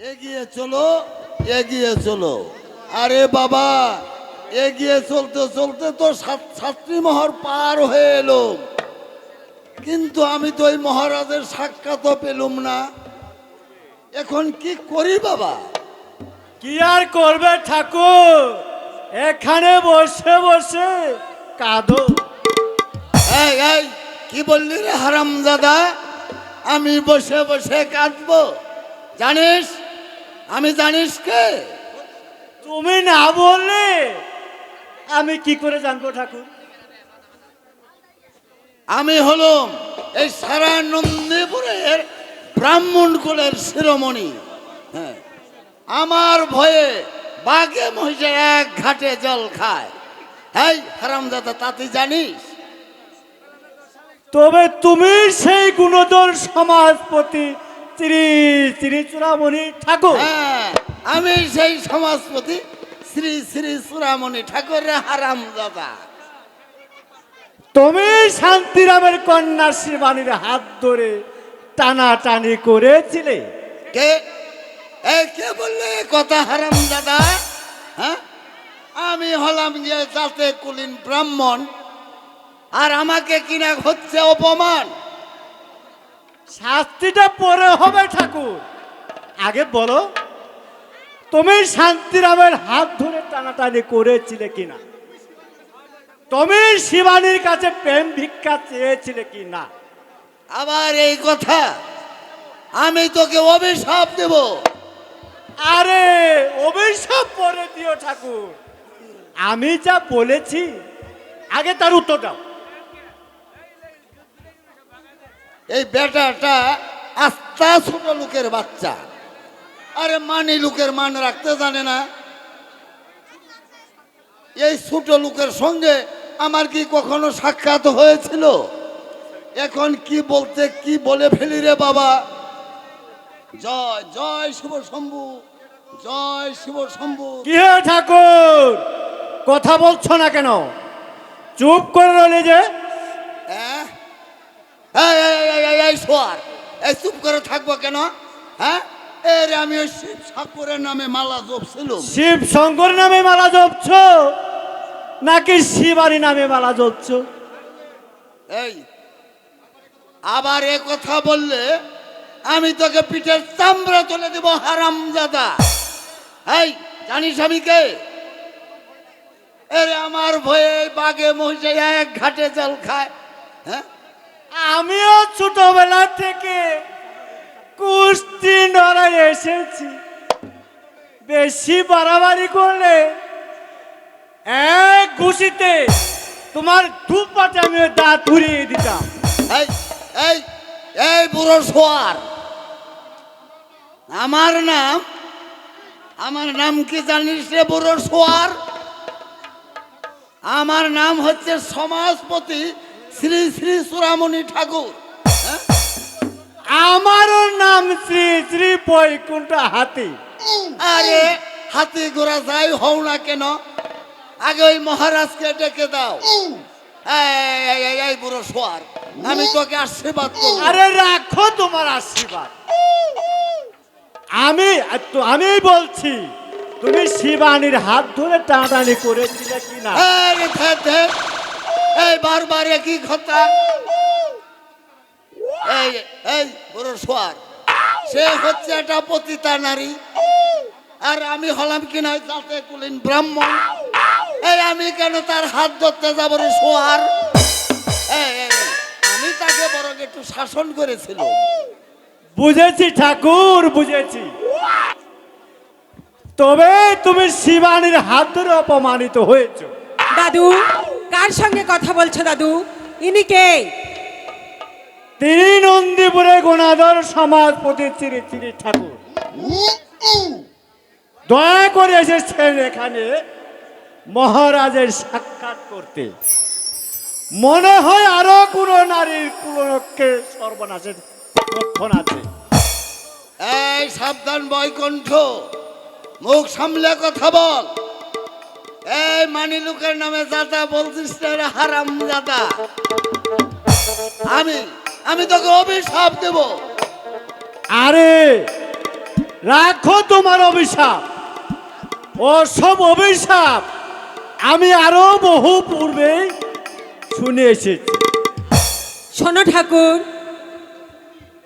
এগিয়ে চলো, এগিয়ে চলো। আরে বাবা, এগিয়ে চলতে চলতে তো ছাত্রী মহর পার হয়ে এলো, কিন্তু আমি তো ওই মহারাজের সাক্ষাৎও পেলুম না। এখন কি করি বাবা? কি আর করবে ঠাকুর, এখানে বসে বসে কাঁদো। এই এই কি বললি রে হারামজাদা? আমি বসে বসে কাঁদবো? জানিস আমি জানিস কে? তুমি না বললে আমি কি করে জানবো ঠাকুর? আমি হলাম এই সারা নন্দীপুরের ব্রাহ্মণ কুলের শিরোমণি। হ্যাঁ, আমার ভয়ে বাঘে মহিষে এক ঘাটে জল খায়। এই হারামজাদা, তা তুই জানিস? তবে তুমি সেই গুণধর সমাজপতি শ্রী শ্রী চূড়ামণি ঠাকুর? হ্যাঁ, আমি সেই সমাজপতি শ্রী শ্রী চূড়ামণি ঠাকুরের হারামজাদা। তুমি শান্তিরামের কন্যা শিবানীর হাত ধরে টানাটানি করেছিলে। কে? এই কে বললে এ কথা হারামজাদা? হ্যাঁ, আমি হলাম গিয়ে যাতে কুলীন ব্রাহ্মণ, আর আমাকে কিনা হচ্ছে অপমান। শাস্তিটা পরে হবে ঠাকুর, আগে বলো তুমি শান্তিরামের হাত ধরে টানাটানি করেছিলে কিনা? তুমি শিবানীর কাছে প্রেম ভিক্ষা চেয়েছিলে কিনা? আবার এই কথা? আমি তোকে অভিশাপ দেব। আরে অভিশাপ পরে দিও ঠাকুর, আমি যা বলেছি আগে তার উত্তর দাও। এই বেটাটা আস্তা ছোট লোকের বাচ্চা, আরে মানি লোকের মান রাখতে জানে না। এই ছোট লোকের সঙ্গে আমার কি কখনো সাক্ষাৎ হয়েছিল? এখন কি বলতে কি বলে ফেলি রে বাবা। জয় জয় শিব শম্ভু, জয় শিব শম্ভু। কি হে ঠাকুর, কথা বলছো না কেন? চুপ করে রইলে যে? হ্যাঁ, এই এই এই এই এই শোয়ার, এই চুপ করে থাকবো কেন? হ্যাঁ, এর আমি ওই শিব ঠাকুরের নামে মালা জপছিলাম। শিব শঙ্কর নামে মালা জপছ নাকি শিবানী নামে মালা জপছ? এই আবার এ কথা বললে আমি তোকে পিঠের চামড়া তুলে দেব হারামজাদা। এই জানিস আমি কে? এর আমার ভয়ে বাঘে মহিষে এক ঘাটে জল খায়। হ্যাঁ, আমিও ছোটবেলা থেকে কুস্তি লড়াই এসেছি, বেশি বাড়াবাড়ি করলে এক ঘুষিতে তোমার দুপাটে আমি দাঁত উড়িয়ে দিতাম। এই এই এই বুড়ো শোয়ার, আমার নাম কি জানিস রে বুড়ো শোয়ার? আমার নাম হচ্ছে সমাজপতি শ্রী শ্রী চূড়ামণি ঠাকুর। হ্যাঁ? আমারও নাম শ্রী শ্রী বৈকুণ্ঠ হাতি। আরে হাতি ঘোড়া যাই হও না কেন, আগে ওই মহারাজকে ডেকে দাও। এই বুড়ো শোয়ার, আমি তোকে আশীর্বাদ করব। আরে রাখো তোমার আশীর্বাদ, আমি বলছি তুমি শিবানীর হাত ধরে টানাটানি করেছিলে কিনা? এই বারবার একই কথা। এই এই বুড়ো শোয়ার, সে হচ্ছে একটা পতিতা নারী, আর আমি হলাম কিনা যাতে কুলীন ব্রাহ্মণ। এই আমি কেন তার হাত ধরতে যাবো রে শোয়ার? আমি তাকে বরং একটু শাসন করেছিল। বুঝেছি ঠাকুর, বুঝেছি। তবে তুমি শিবানীর হাত ধরে অপমানিত হয়েছ। দাদু, কার সঙ্গে কথা বলছো দাদু? ইনি কে? তিনি নন্দীপুরে গুণাধর সমাজপতি শ্রী শ্রী ঠাকুর। দয়া করে এসেছেন এখানে মহারাজের সাক্ষাৎ করতে। মনে হয় আরো কোন নারীর কুলক্ষে সর্বনাশের লক্ষণ আছে। এই সাবধান বৈকুণ্ঠ, মুখ সামলে কথা বল। এই মানি লোকের নামে দাদা বলছিস না হারাম দাদা? আমি তোকে অভিশাপ দেব। আরে রাখো তোমার অভিশাপ। ও সব অভিশাপ আমি আরো বহু পূর্বে শুনে এসেছি। শোনো ঠাকুর,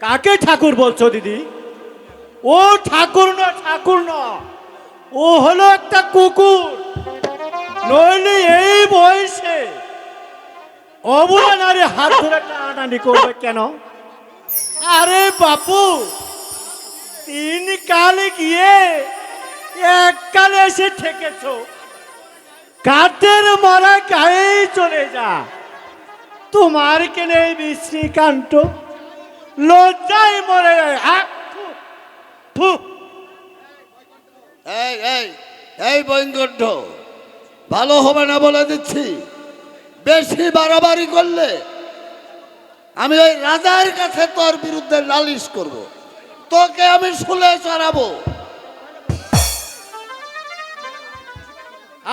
কাকে ঠাকুর বলছো দিদি? ও ঠাকুর না, ঠাকুর না, ও হলো একটা কুকুর। নইলে এই বয়সে অবলা নারী হাত ধরে টানাটানি করবে কেন? আরে বাপু, 3 কালে গিয়ে 1 কালে এসে ঠেকেছ। কাঠের মরা গায়ে চলে যা। তোমার কেনে এই বিশ্রী কাণ্ড? লজ্জায় মরে যায়। ফু, ফু। এই এই এই বৈকুণ্ঠ, ভালো হবে না বলে দিচ্ছি। বেশি বাড়াবাড়ি করলে আমি ওই রাজার কাছে তোর বিরুদ্ধে নালিশ করব, তোকে আমি শুলে চড়াবো।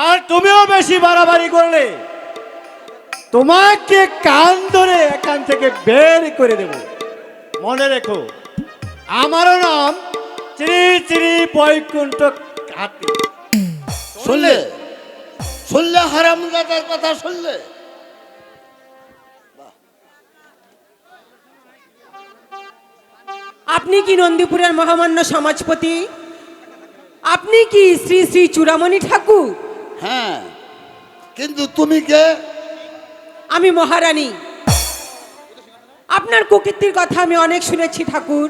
আর তুমিও বেশি বাড়াবাড়ি করলে তোমাকে কান ধরে এখান থেকে বের করে দেব। মনে রেখো, আমারও নাম শ্রী শ্রী বৈকুণ্ঠ ঘাটি। শুনলে শুনলে হারামজাদার কথা শুনলে? আপনি কি নন্দীপুরের মহামান্য সমাজপতি? আপনি কি শ্রী শ্রী চূড়ামণি ঠাকুর? হ্যাঁ, কিন্তু তুমি কে? আমি মহারানী। আপনার কুকীর্তির কথা আমি অনেক শুনেছি ঠাকুর।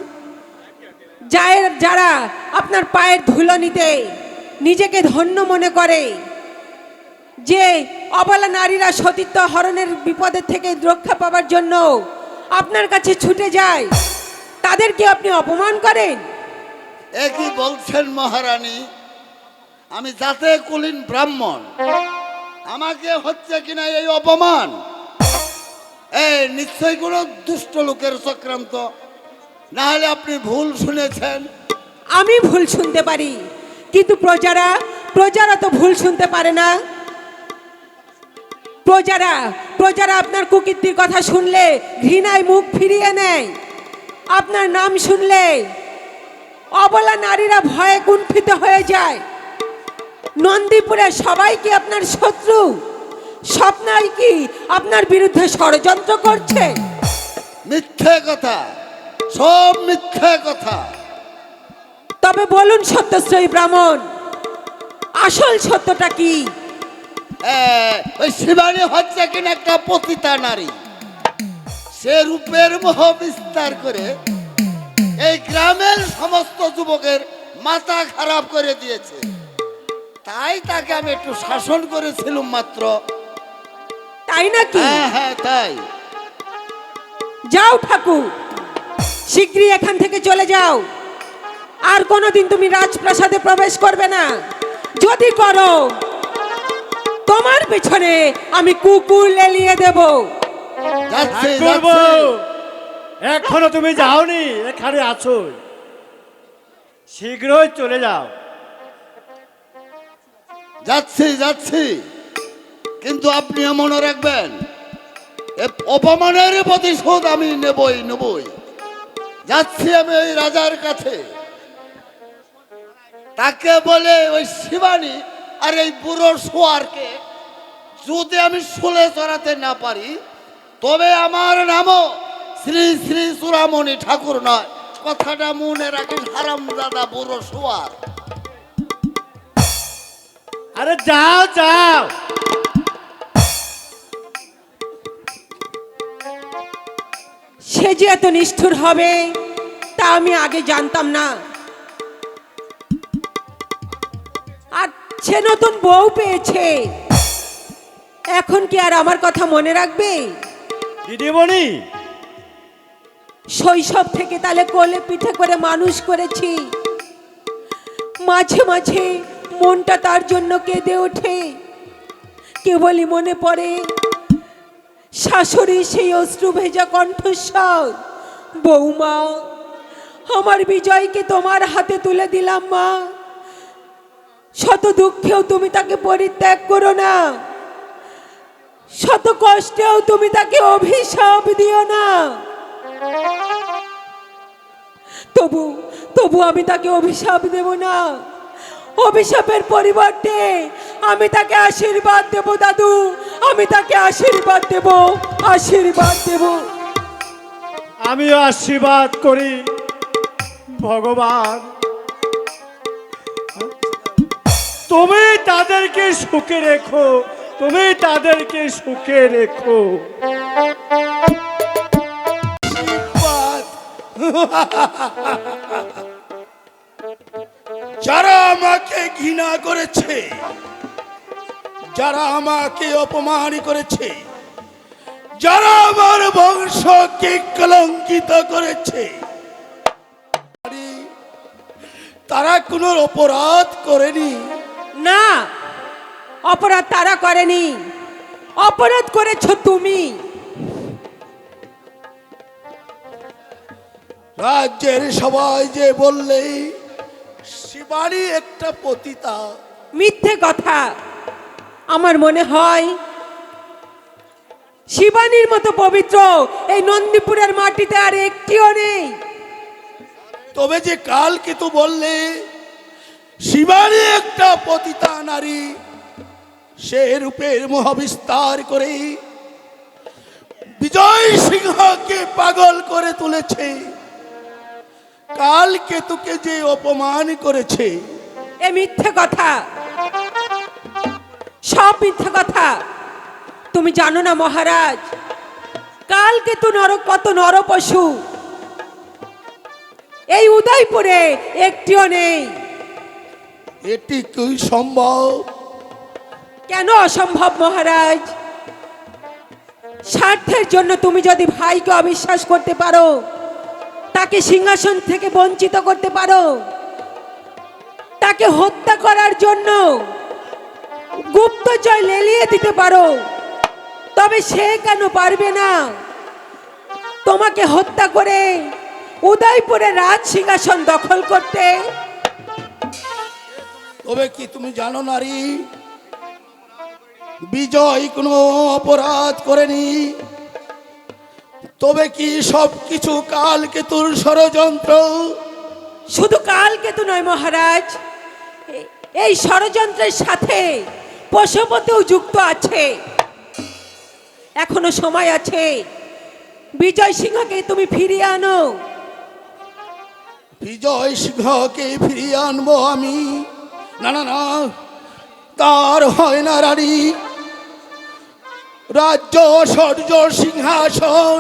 যারা আপনার পায়ের ধুলো নিতে নিজেকে ধন্য মনে করে, যে অবলা নারীরা সতীত্ব হরণের বিপদের থেকে রক্ষা পাওয়ার জন্য আপনার কাছে ছুটে যায়, তাদেরকে আপনি অপমান করেন। একই বলছেন মহারানী? আমি জাতে কুলীন ব্রাহ্মণ, আমাকে হচ্ছে কিনা এই অপমান? এই নিশ্চয়ই কোনো দুষ্ট লোকের চক্রান্ত, না হলে আপনি ভুল শুনেছেন। আমি ভুল শুনতে পারি, কিন্তু প্রজারা তো ভুল শুনতে পারে না। প্রজারা আপনার কুকীর্তির কথা শুনলে ঘৃণায় মুখ ফিরিয়ে নেয়। আপনার নাম শুনলে অবলা নারীরা ভয়ে কুণ্ঠিত হয়ে যায়। নন্দীপুরে সবাই কি আপনার শত্রু? স্বপ্নাই কি আপনার বিরুদ্ধে ষড়যন্ত্র করছে? মিথ্যে কথা, সব মিথ্যে কথা। তবে বলুন সত্যশ্রয়ী ব্রাহ্মণ, আসল সত্যটা কি? ওই শিবানী হচ্ছে কিনা একটা পতিতা নারী। সে রূপের মোহ বিস্তার করে এই গ্রামের সমস্ত যুবকের মাথা খারাপ করে দিয়েছে। তাই তাকে আমি একটু শাসন করেছিলাম মাত্র। তাই নাকি? হ্যাঁ হ্যাঁ, তাই। যাও ঠাকুর, শীঘ্রই এখান থেকে চলে যাও। আর কোনোদিন তুমি রাজপ্রাসাদে প্রবেশ করবে না। যদি করো, তোমার পিছনে আমি কুকুর লেলিয়ে দেব। যাচ্ছি করবো। যাচ্ছি। এখনো তুমি যাওনি, এখানে আছো। শীঘ্রই চলে যাও। যাচ্ছি যাচ্ছি, কিন্তু আপনিও মনে রাখবেন, এ অপমানের প্রতিশোধ আমি নেবই। যাচ্ছি আমি ওই রাজার কাছে, তাকে বলে ওই শিবানী আর এই বুড়ো শোয়ারকে যদি আমি শুলে চড়াতে না পারি, তবে আমার নামও শ্রী শ্রী চূড়ামণি ঠাকুর নয়। কথাটা মনে রাখেন হারামজাদা বুড়ো শোয়ার। আরে যাও যাও। সে যে এত নিষ্ঠুর হবে তা আমি আগে জানতাম না। আর সে নতুন বউ পেয়েছে, এখন কি আর আমার কথা মনে রাখবে? দিদিমণি, শৈশব থেকে তালে কোলে পিঠে করে মানুষ করেছি। মাঝে মাঝে মনটা তার জন্য কেঁদে ওঠে। কেবলই মনে পড়ে শাশুড়ি সেই অশ্রু ভেজা কণ্ঠস্বর, বৌমা, আমার বিজয়কে তোমার হাতে তুলে দিলাম মা, শত দুঃখেও তুমি তাকে পরিত্যাগ করো না, শত কষ্টেও তুমি তাকে অভিশাপ দিও না। তবু তবু আমি তাকে অভিশাপ দেব না। অভিশাপের পরিবর্তে আমি তাকে আশীর্বাদ দেব দাদু, আমি তাকে আশীর্বাদ দেব, আশীর্বাদ দেব। আমিও আশীর্বাদ করি ভগবান, তুমি তাদেরকে সুখে রেখো, তুমি তাদেরকে সুখে রেখো। যারা আমাকে ঘৃণা করেছে, যারা আমাকে অপমান করেছে, যারা আমার বংশকে কলঙ্কিত করেছে, তারা কোনো অপরাধ করেনি। না, অপরাধ তারা করেনি, অপরাধ করেছো তুমি। রাজ্যের সবাই যে বললে শিবানী একটা পতিতা, মিথ্যে কথা। আমার মনে হয় শিবানীর মতো পবিত্র এই নন্দীপুরের মাটিতে আর একটিও নেই। তবে যে কালকে তো বললে শিবানী একটা পতিতা নারী, সে রূপের মহাবিস্তার করে বিজয় সিংহকে পাগল করে তুলেছে। কালকে তোকে যে অপমান করেছে, এ মিথ্যে কথা, সব মিথ্যে কথা। তুমি জানো না মহারাজ, কালকে তো কত নরপশু এই উদয়পুরে একটিও নেই। এটি কি সম্ভব? কেন অসম্ভব মহারাজ? স্বার্থের জন্য তুমি যদি ভাইকে অবিশ্বাস করতে পারো, তাকে সিংহাসন থেকে বঞ্চিত করতে পারো, তাকে হত্যা করার জন্য গুপ্তচর লেলিয়ে দিতে পারো, তবে সে কেন পারবে না তোমাকে হত্যা করে উদয়পুরের রাজ সিংহাসন দখল করতে? তবে কি তুমি জানো নারী, বিজয় কোনো অপরাধ করেনি? তবে কি সব কিছু কালকে তোর ষড়যন্ত্র? শুধু কালকেতু নয় মহারাজ, এই ষড়যন্ত্রের সাথে পশুপতিও যুক্ত আছে। এখনো সময় আছে, বিজয় সিংহকে তুমি ফিরিয়ে আনো। বিজয় সিংহকে ফিরিয়ে আনবো আমি? না না না, তার হয় না রানী। রাজ্য, শৌর্য, সিংহাসন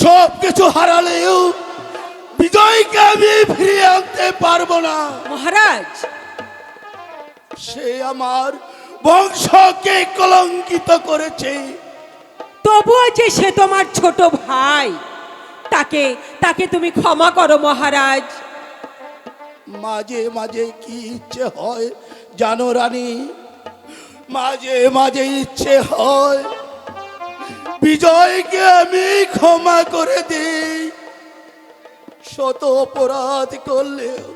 সব কিছু হারালেও বিজয়কে আমি ফিরিয়ে আনতে পারবো না। মহারাজ, সে আমার বংশকে কলঙ্কিত করেছে। তবুও যে সে তোমার ছোট ভাই, তাকে তাকে তুমি ক্ষমা করো মহারাজ। মাঝে মাঝে কি ইচ্ছে হয় জানো রানী, মাঝে মাঝে ইচ্ছে হয় বিজয়কে আমি ক্ষমা করে দিই। শত অপরাধ করলেও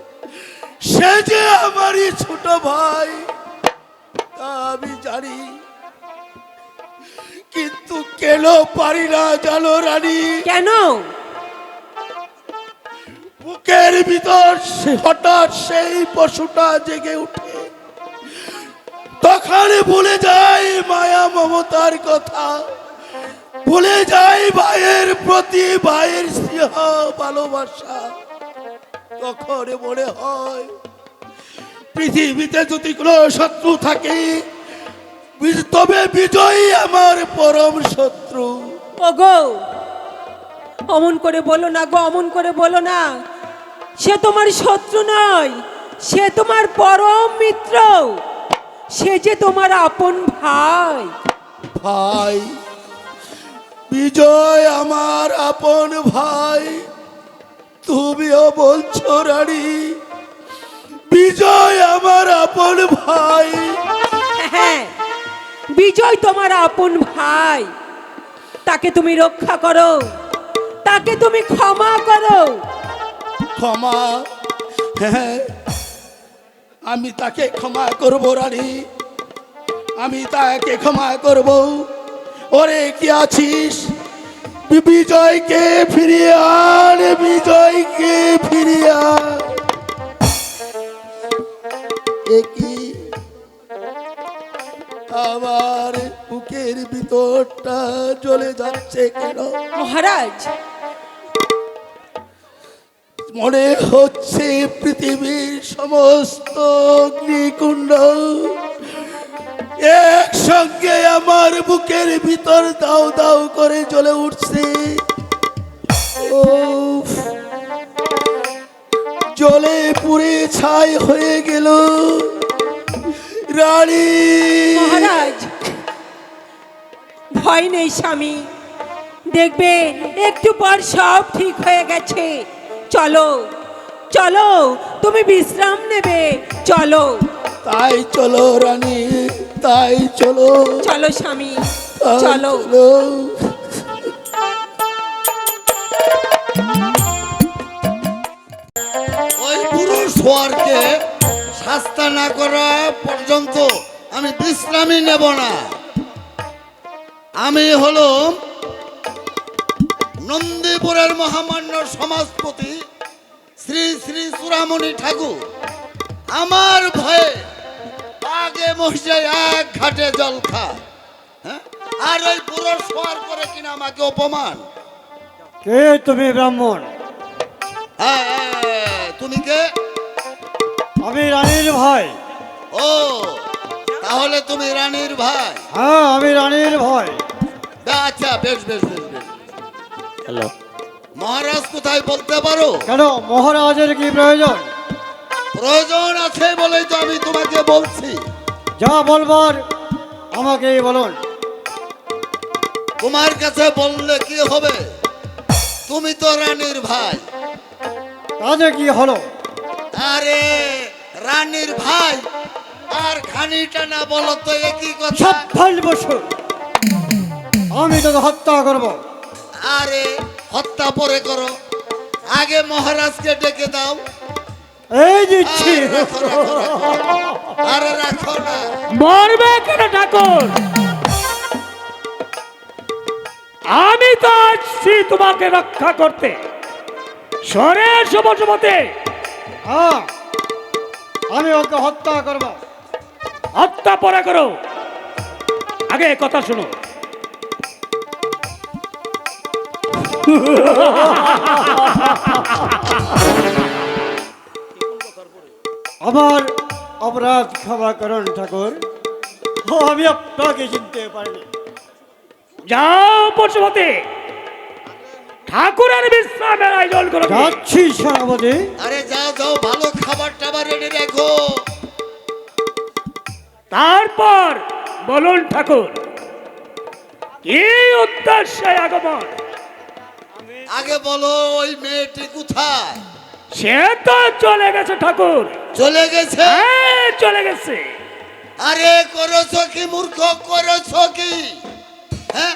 সে যে আমারই ছোট ভাই তা আমি জানি, কিন্তু কেন পারি না জানো রানী? কেন? বুকের ভিতর হঠাৎ সেই পশুটা জেগে উঠে, তখন ভুলে যাই মায়া মমতার কথা, ভুলে যাই ভাইয়ের প্রতি ভাইয়ের স্নেহ ভালোবাসা। তখন মনে হয় পৃথিবীতে যদি কোনো শত্রু থাকে, তবে বিজয়ী আমার পরম শত্রু। ওগো, অমন করে বলো না গো, অমন করে বলো না। সে তোমার শত্রু নয়, সে তোমার পরম মিত্র, সে যে তোমার আপন ভাই। ভাই? বিজয় আমার আপন ভাই? তুমিও বলছো রানী বিজয় আমার আপন ভাই? হ্যাঁ, বিজয় তোমার আপন ভাই। তাকে তুমি রক্ষা করো, তাকে তুমি ক্ষমা করো। ক্ষমা? হ্যাঁ, আমি তাকে ক্ষমা করব রানী, আমি তাকে ক্ষমা করব। ওরে কি আছিস? বিজয়কে ফিরিয়ে আন, বিজয়কে ফিরিয়ে আন। এ কি আমার বুকের ভিতরটা জ্বলে যাচ্ছে কেন? মহারাজ, মনে হচ্ছে পৃথিবীর সমস্ত অগ্নিকুণ্ড একসঙ্গে আমার বুকের ভিতর দাউ দাউ করে জ্বলে উঠছে। উফ, জ্বলে পুড়ে ছাই হয়ে গেল রানী। মহারাজ, ভয় নেই স্বামী, দেখবে একটু পর সব ঠিক হয়ে গেছে। চলো চলো, তুমি বিশ্রাম নেবে, চলো। তাই চলো রানী, তাই চলো, চলো স্বামী, তাই চলো। চলো। ওই পুরুষ হওয়ারকে শাস্তা না করা পর্যন্ত আমি বিশ্রামই নেব না। আমি হলাম নন্দীপুরের মহামান্য সমাজপতি শ্রী শ্রী চূড়ামণি ঠাকুর। আমার ভয়ে আগে মহিষে এক ঘাটে জল খায়, হ্যাঁ? আর ওই পুরুষ হওয়ার করে কিনা আমাকে অপমান। কে তুমি ব্রাহ্মণ? হ্যাঁ, হ্যাঁ, তুমি কে? আমি রানীর ভাই। ও, তাহলে তুমি রানীর ভাই? হ্যাঁ, আমি রানীর ভাই। আচ্ছা, বেশ বেশ বেশ বেশ। হ্যালো, মহারাজ কোথায় বলতে পারো? কেন, মহারাজের কি প্রয়োজন? প্রয়োজন আছে বলেই তো আমি তোমাকে বলছি। যা বলবার আমাকেই বলুন। তোমার কাছে বললে কি হবে? তুমি তো রানীর ভাই। কাজে কি হলো? আরে রানীর ভাই আর খানিটা না বলো তো একই কথা। সাবধান বসু, আমি তোকে হত্যা করব। আরে হত্যা পরে করো, আগে মহারাজকে ডেকে দাও। এই দিচ্ছি। আরে রাখো, রাখো, রাখো। আরে রাখো না। মরবে কেন ঠাকুর? আমি তো আসছি তোমাকে রক্ষা করতে। সরে শুভতে হ্যাঁ, আমি ওকে হত্যা করব। হত্যা পরে করো, আগে কথা শোনো। আমার অপরাধ ক্ষমা করুন ঠাকুর, আমি আপনাকে চিনতে পারিনি। যাও পশুপতি, ঠাকুরের বিশ্রামের আয়োজন করো। যাচ্ছি সেনাপতি। আরে যাও যাও, ভালো খাবার টাবার রেডি রেখো। তারপর বলুন ঠাকুর, কি উদ্দেশ্যে আগমন? আগে বলো ওই মেয়েটি কোথায়? সে তো চলে গেছে ঠাকুর। চলে গেছে? হ্যাঁ, চলে গেছে। আরে করেছো কি মূর্খ, করেছো কি? হ্যাঁ,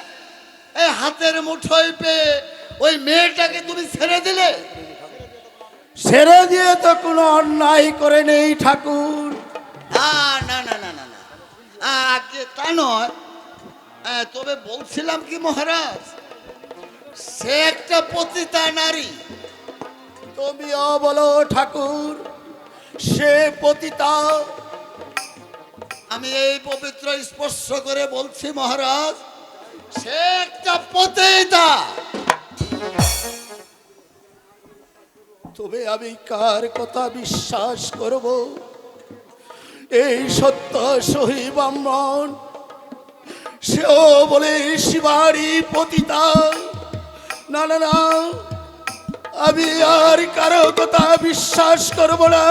এই হাতের মুঠোয় পেয়ে ওই মেয়েটাকে তুমি ছেড়ে দিলে? ছেড়ে দিয়ে তো কোনো অন্যায় করে নেই ঠাকুর। না না না না না না, আগে তা নয়। তবে বলছিলাম কি মহারাজ, সে একটা পতিতা নারী। তুমিও বলো ঠাকুর, সে পতিতা। আমি এই পবিত্র স্পর্শ করে বলছি মহারাজ, সে একটা পতিতা। তবে আমি কার কথা বিশ্বাস করব? এই সত্য সহি ব্রাহ্মণ, সেও বলে শিবারই পতিতা। না না না, আমি আর কারো কথা বিশ্বাস করব না।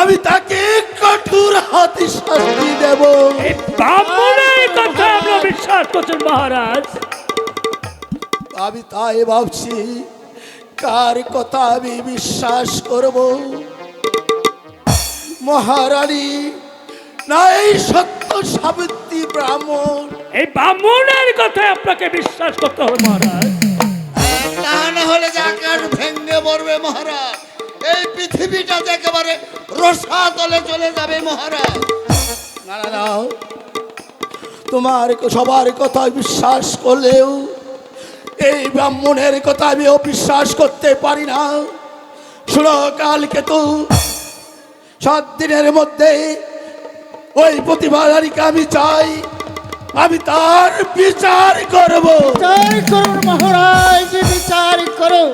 আমি তাকে কঠোর হাতে শাস্তি দেব। এই ব্রাহ্মণের কথা আমরা বিশ্বাস করছেন মহারাজ? আমি তাই ভাবছি, কার কথা আমি বিশ্বাস করব? মহারানী না এই সত্য সাবিত্রী ব্রাহ্মণ? এই ব্রাহ্মণের কথা আপনাকে বিশ্বাস করতে হবে মহারাজ। তা না হলে যে আকাশ ভেঙে পড়বে মহারাজ, এই পৃথিবীটা একেবারে রসাতলে চলে যাবে মহারাজ। না না না, তোমার সবার কথা বিশ্বাস করলেও এই ব্রাহ্মণের কথা আমি অবিশ্বাস করতে পারি না। শুনো কালকে তো 7 দিনের মধ্যে ওই প্রতিভাধারীকে আমি চাই, আমি তার বিচার করব। বিচার করুন মহারাজ, বিচার করুন,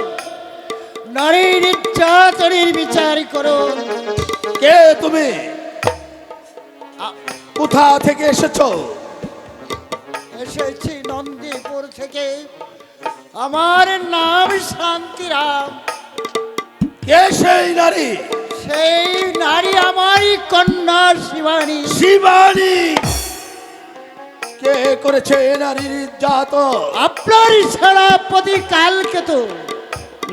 নারী নির্যাতনের বিচার করুন। কে তুমি? কোথা থেকে এসেছো? এসেছি নন্দীপুর থেকে, আমার নাম শান্তিরাম। কে সেই নারী? সেই নারী আমারই কন্যা শিবানী। শিবানী? কে করেছে এ নারীর নির্যাতন? আপনার সেনাপতি কালকে তো।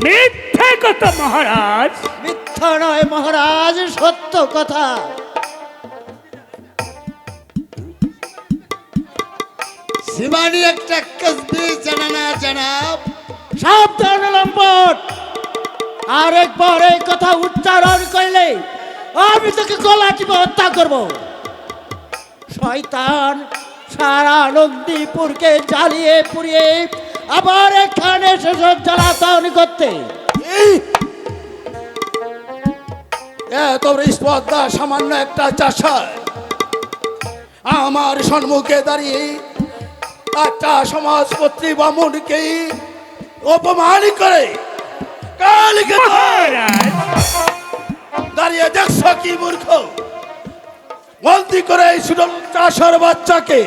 মিথ্যে কথা মহারাজ। মিথ্যা নয় মহারাজ, সত্য কথা। শিবানী একটা কসবি জানা না জানাব। সাবধান লম্পট, আরেকবার এই কথা উচ্চারণ করলে আমি তোকে গলা টিপে হত্যা করব। শয়তান সারা নন্দীপুরকে জ্বালিয়ে পুড়িয়ে আবার এখানে শেষ জ্বালাতন করতে। তোর স্পর্ধা সামান্য একটা চাষার আমার সম্মুখে দাঁড়িয়ে একটা সমাজপত্রী বামুনকে অপমান করে কালকে তো মহারাজ দাঁড়িয়ে দেখছ কি মূর্খ, বন্দি করে এই সুডল চাষার বাচ্চাকে।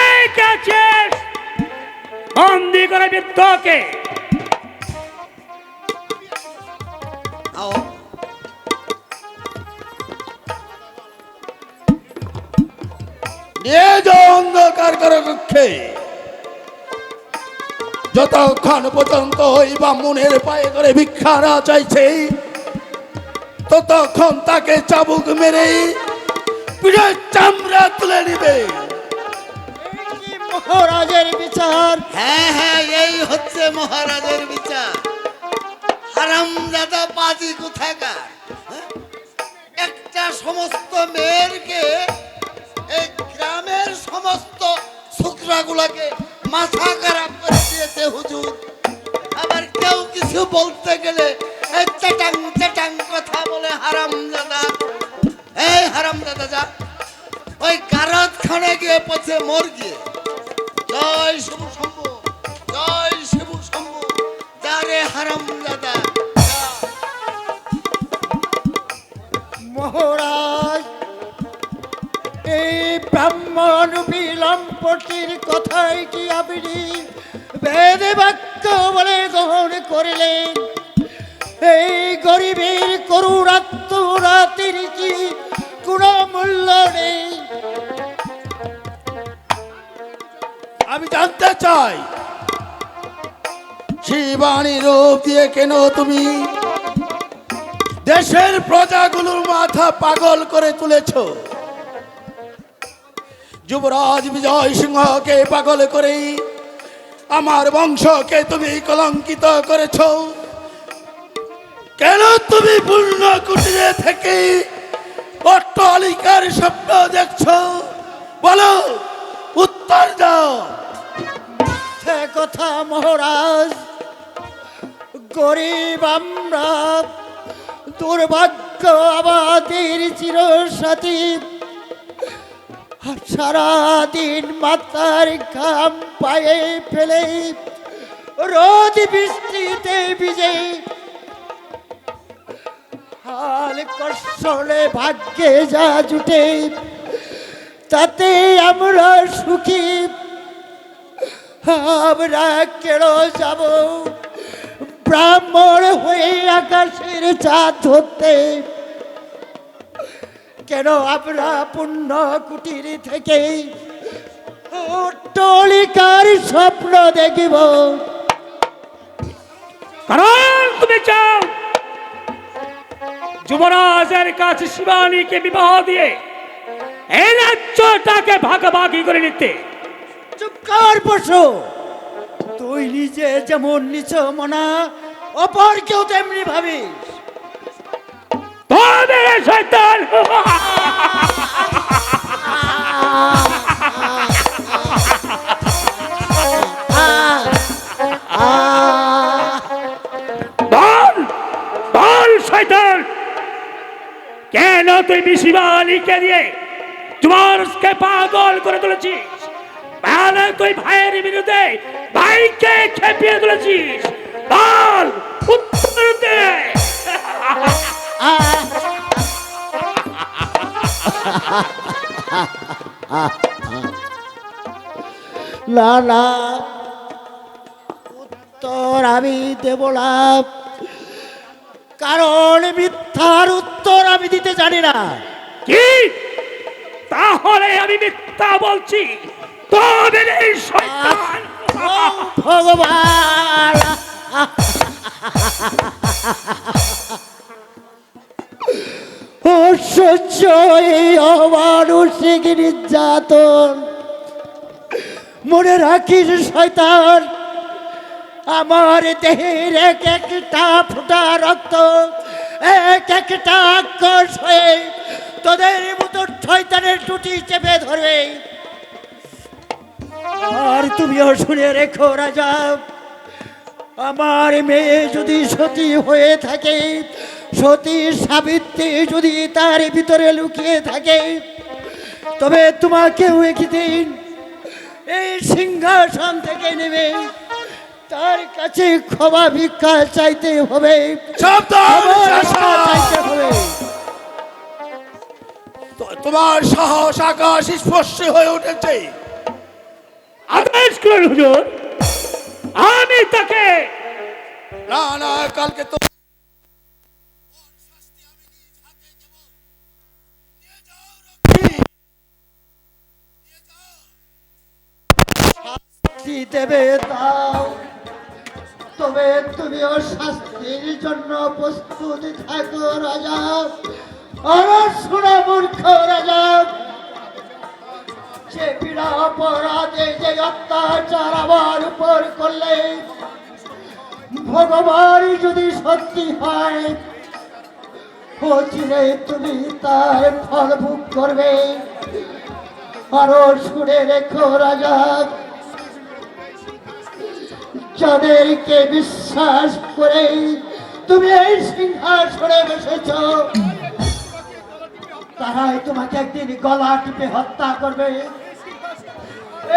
এই কাছে বন্দি করে বৃদ্ধকে। আও, নিয়ে যাও অন্ধকার কক্ষে। যতক্ষণ পর্যন্ত ওই ব্রাহ্মণের পায়ে করে ভিক্ষা না চাইছে, ততক্ষণ তাকে চাবুক মেরে পিঠের চামড়া তুলে নিবে। এই কি মহারাজের বিচার? হ্যাঁ হ্যাঁ, এই হচ্ছে মহারাজের বিচার। হারামজাদা পাজি কোথাকার, হ্যাঁ? একটা সমস্ত মেয়েরকে, এই গ্রামের সমস্ত ছোকরাগুলোকে মাথা খারাপ করে দিয়েছে হুজুর। আবার কেউ কিছু বলতে গেলে এই চাটাং চাটাং কথা বলে হারামজাদা। এই হারামজাদা যা, ওই গারদ খানে গিয়ে পথে মর গিয়ে। জয় শিবু শম্ভু, জয় শিবু শম্ভু, যা রে হারামজাদা যা। মহারাজ, এই ব্রাহ্মণ বিলম্পটির কথাই কি আপনি বেদে বাক্য বলে গ্রহণ করিলেন? এই গরিবের করুণাত্মরাতির কি কোনো মূল্য নেই? আমি জানতে চাই, শিবানী রূপ দিয়ে কেন তুমি দেশের প্রজাগুলোর মাথা পাগল করে তুলেছ? যুবরাজ বিজয় সিংহকে পাগল করে আমার বংশকে তুমি কলঙ্কিত করেছ। কেন তুমি পূর্ণ কুটিরে থেকে অট্টালিকার স্বপ্ন দেখছ? বলো, উত্তর দাও। সে কথা মহারাজ, গরিব আমরা, দুর্ভাগ্য আমাদের চিরসাথী। সারাদিন মাথার ঘাম পায়ে ফেলে রোদ বৃষ্টিতে ভিজে হাল কষ্টে ভাগ্যে যা জুটে তাতে আমরা সুখী। আমরা কেন যাব ব্রাহ্মণ হয়ে আকাশের চাঁদ ধরতে? কেন আমরা পুণ্য কুটির থেকে অট্টালিকার স্বপ্ন দেখিব? কারণ তুমি চাও যুবরাজের কাছে শিবানীকে বিবাহ দিয়ে এই রাজ্যটাকে ভাগাভাগি করে নিতে। চুপ কর পশু, তুই নিজে যেমন নিচ মনা, অপর কেউ তেমনি ভাবিস। তবে রে শয়তান, কেন তুই শিবানীকে দিয়ে তোমারকে পাগল করে তুলেছিস? তাহলে তুই ভাইয়ের বিরুদ্ধে ভাইকে খেপিয়ে তুলেছিস। বল, উত্তর দে। না না, উত্তর আমি দেব না, কারণ মিথ্যার উত্তর আমি দিতে জানি না। কি? তাহলে আমি মিথ্যা বলছি? তবে এই শয়তান! ও ভগবান, অসহ্য এই অমানুষিক নির্যাতন। মনে রাখিস শয়তান, আমার দেহের এক একটা ফোঁটা রক্ত, এক একটা আক্রোশ হয়ে তোদের মতো শয়তানের টুটি চেপে ধরবে। আর তুমিও শুনে রেখো রাজা, আমার মেয়ে যদি সতী হয়ে থাকে, সতী সাবিত্রী যদি তার ভিতরে লুকিয়ে থাকে, তবে তোমাকেও একদিন এই সিংহাসন থেকে নেবে তার কাছে ক্ষমা ভিক্ষা চাইতে হবে। চাইতে হবে। তোমার সাহস আকাশ স্পর্শ হয়ে উঠেছে। আদেশ করুন হুজুর, আমি তাকে না না, কালকে তো শাস্তি দেবে দাও, তবে তুমিও শাস্তির জন্য প্রস্তুত থাকো রাজা। আর শোনা মূর্খ রাজা, সে বিনা অপরাধে যে অত্যাচার আমার উপর করলে, ভগবান যদি সত্যি হয়, অচিরে তুমি তার ফল ভোগ করবে। আরো শুনে রেখো রাজা, যাদেরকে বিশ্বাস করে তুমি এই সিংহাসনে বসেছ, তারাই তোমাকে একদিন গলা টিপে হত্যা করবে,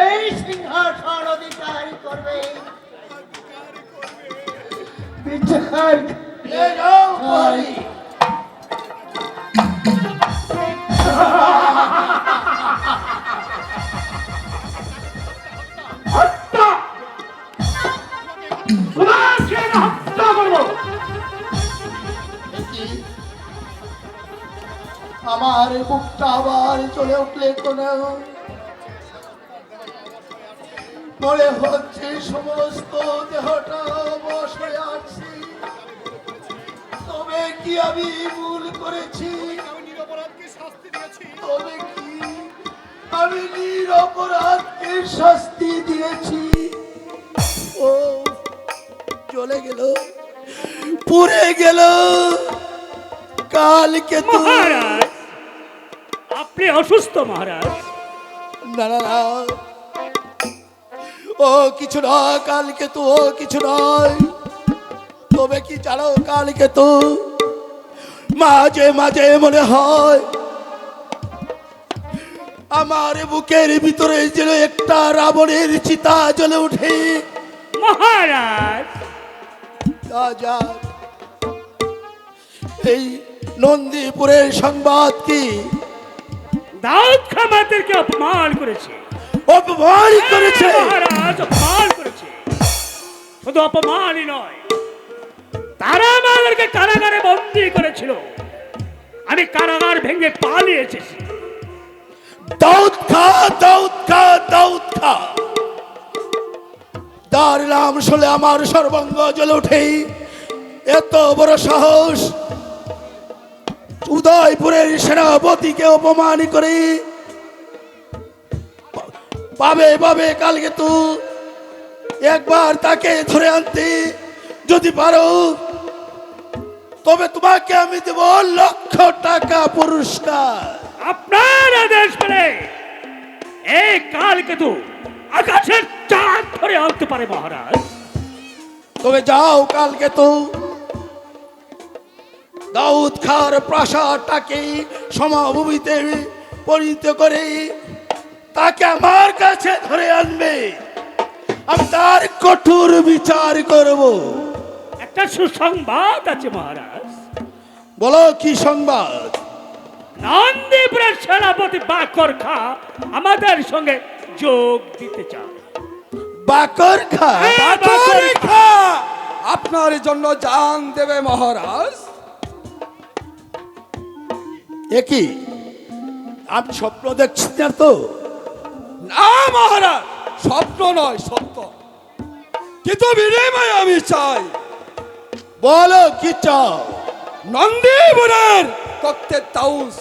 এই সিংহাসন অধিকার করবে। বিচার করি। তোমাকে হত্যা করবো। আমার বুকটা আবার চলে উঠলে কোন মনে হচ্ছে সমস্ত দেহটা অবশ হয়ে আছে। তবে কি আমি ভুল করেছি? তবে কি আমি নিরপরাধকে শাস্তি দিয়েছি? ও চলে গেল, পুড়ে গেল। কালকে তো মহারাজ, আপনি অসুস্থ মহারাজ। না না না, ও কিছু নয়, কালকে তো ও কিছু নয়। তবে কি জানো, কালকে তো মাঝে মাঝে মনে হয় আমার বুকের ভিতরে যেন একটা রাবণের চিতা জ্বলে ওঠে। মহারাজ, যা এই নন্দীপুরের সংবাদ কি? দাউদ খাঁ আমাদেরকে অপমান করেছে। অপমান করেছে মহারাজ, অপমান করেছে। শুধু অপমানই নয়, তারা আমাদেরকে কারাগারে বন্দী করেছিল। আমি কারাগার ভেঙে পালিয়ে এসেছি। দাউদ খাঁ, দাউদ খাঁ, দাউদ খাঁ, তার নাম শুনলে আমার সর্বাঙ্গ জ্বলে ওঠে। এত বড় সাহস, উদয়পুরের সেনাপতিকে অপমান করে পাবে পাবে। কালকে তো একবার তাকে ধরে আনতে যদি পারো, তবে তোমাকে আমি দেব $1,00,000 পুরস্কার। আপনার আদেশ পেলে এই কালকেতু আকাশের চাঁদ ধরে আনতে পারে মহারাজ। তবে যাও, কালকে তো দাউদ খার প্রাসাদটাকে সমভূমিতে পরিণত করে তাকে আমার কাছে ধরে আনবে, আমি তার কঠোর বিচার করব। একটা সুসংবাদ আছে মহারাজ। বলো কি সংবাদ? নন্দীপুরের সেনাপতি বাকর খা আমাদের সঙ্গে যোগ দিতে চায়। বাকর খা? হ্যাঁ, বাকর খা আপনার জন্য জান দেবে মহারাজ। একই আমি স্বপ্ন দেখছি না তো? না মহারাজ, স্বপ্ন নয় সত্য, কিন্তু বিনিময়ে আমি চাই বলো কি চাও? নন্দীপুরের তক্তে তাউস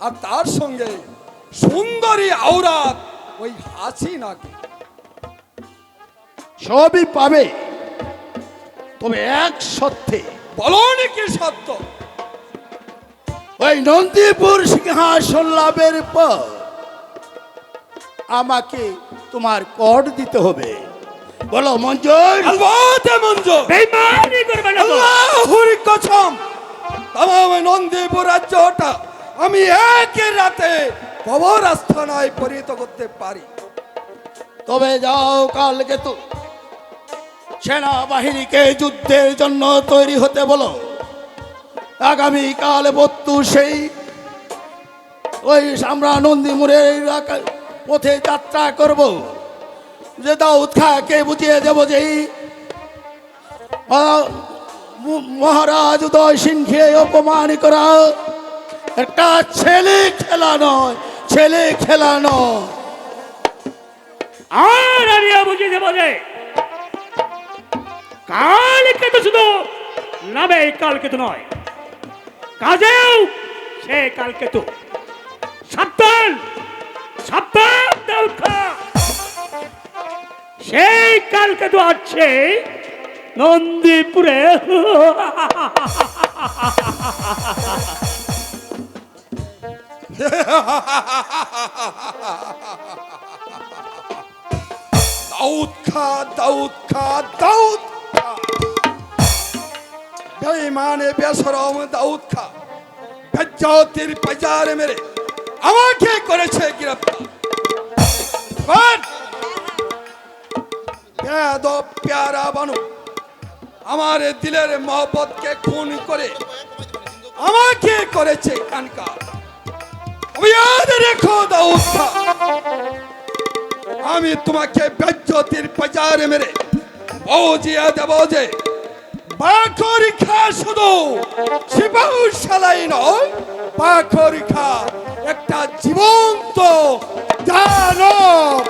আর তার সঙ্গে সুন্দরী আওরাত ওই হাসিনাকে। সবই পাবে, তবে এক সত্যে। বলো কি সত্য? ওই নন্দীপুর সিংহাসন লাভের পর আমাকে তোমার কর দিতে হবে। বলো মঞ্জুর? আলবতে মঞ্জুর। বেঈমানি করবে না তো। আল্লাহর কসম, তামাম নন্দীপুর রাজ্যটা আমি এক রাতে কবর আস্থানায় পরিণত করতে পারি। তবে যাও, কালকে তো সেনাবাহিনীকে যুদ্ধের জন্য তৈরি হতে বলো। আগামী কাল বত্তু সেই ওই আমরা নন্দীপুরের পথে যাত্রা করব। যে দাউদ খাকে বুঝিয়ে দেব যে মহারাজ উদয় সিংকে অপমান করা একটা ছেলে খেলা নয়, ছেলে খেলা নয়। আর আরিয়া বুঝিয়ে দেবো যে কালকে তো শুধু নামে কালকে তো নয়, কাজেও সে কালকে তো। সাবধান সাবধান দাউদ খা, সেই কালকে তো আছে নন্দীপুরে। দাউদ খা, দাউদ খা, দাউদ খা, বেঈমানে বেশরম দাউদ খা বেজ্জতির বাজারে মেরে আমাকে করেছে গ্রেফতার। বাট বেয়াদব প্যারা বানু আমার দিলের মহব্বতকে খুন করে আমাকে করেছে কানকার। ইয়াদ রেখো দাউদ খা, আমি তোমাকে বেজ্জতির বাজারে মেরে বুঝিয়ে দেব যে বাকর খা শুধু সিপাহশালাই নয়, বাকর খা একটা জীবন্ত দানব।